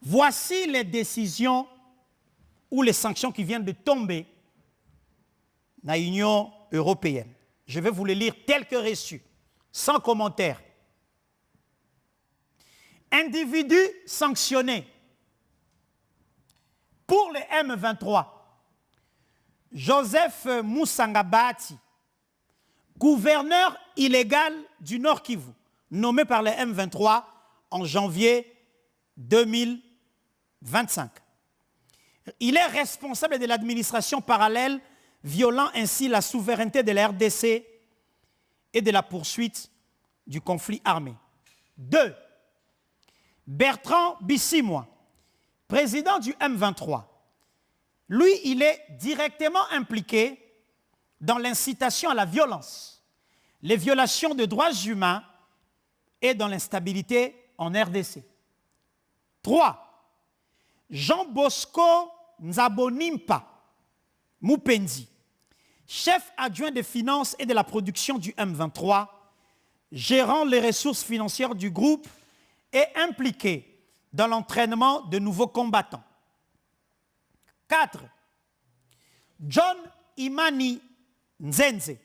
Voici les décisions ou les sanctions qui viennent de tomber dans l'Union européenne. Je vais vous les lire telles que reçues, sans commentaire. Individus sanctionnés. Pour le M23, Joseph Moussangabati, gouverneur illégal du Nord Kivu, nommé par le M23 en janvier 2025. Il est responsable de l'administration parallèle, violant ainsi la souveraineté de la RDC et de la poursuite du conflit armé. 2. Bertrand Bissimois, président du M23. Lui, il est directement impliqué dans l'incitation à la violence, les violations de droits humains et dans l'instabilité en RDC. 3. Jean Bosco Nzabonimpa Mupendi, chef adjoint des finances et de la production du M23, gérant les ressources financières du groupe et impliqué dans l'entraînement de nouveaux combattants. 4. John Imani Nzenze,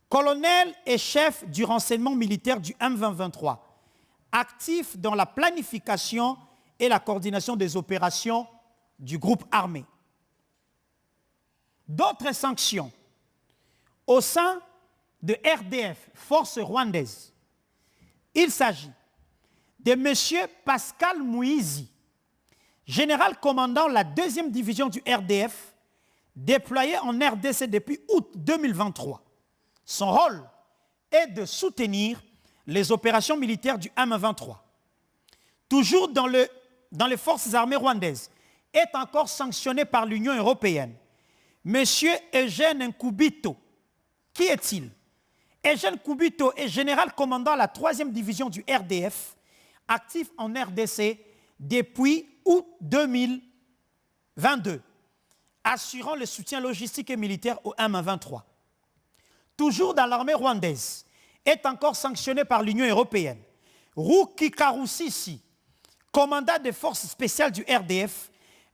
colonel et chef du renseignement militaire du M23, actif dans la planification et la coordination des opérations du groupe armé. D'autres sanctions au sein de RDF, Force rwandaise. Il s'agit de M. Pascal Mouizi, général commandant la 2e division du RDF, déployé en RDC depuis août 2023. Son rôle est de soutenir les opérations militaires du M23. Toujours dans les forces armées rwandaises, est encore sanctionné par l'Union européenne. Monsieur Eugène Nkubito, qui est-il? Eugène Nkubito est général commandant la 3e division du RDF, actif en RDC depuis août 2022, assurant le soutien logistique et militaire au M23. Toujours dans l'armée rwandaise, est encore sanctionné par l'Union européenne. Ruki Karusisi, commandant des forces spéciales du RDF,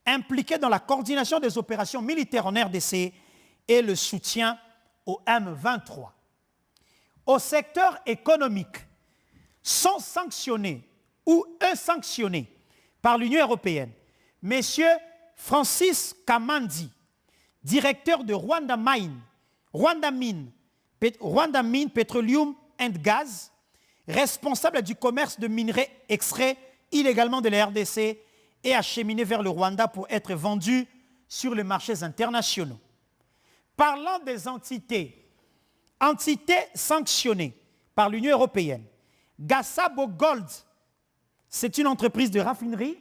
impliqué dans la coordination des opérations militaires en RDC et le soutien au M23. Au secteur économique, sont sanctionnés ou sanctionnés par l'Union européenne M. Francis Kamandi, directeur de Rwanda Mine Petroleum and Gas, responsable du commerce de minerais extraits illégalement de la RDC et acheminés vers le Rwanda pour être vendus sur les marchés internationaux. Parlant des entités sanctionnées par l'Union européenne, Gasabo Gold, c'est une entreprise de raffinerie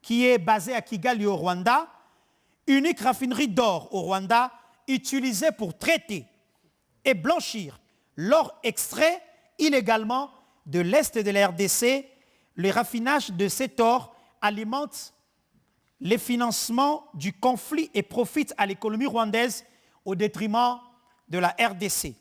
qui est basée à Kigali au Rwanda, unique raffinerie d'or au Rwanda, utilisée pour traiter et blanchir l'or extrait illégalement de l'Est de la RDC. Le raffinage de cet or alimente les financements du conflit et profite à l'économie rwandaise au détriment de la RDC.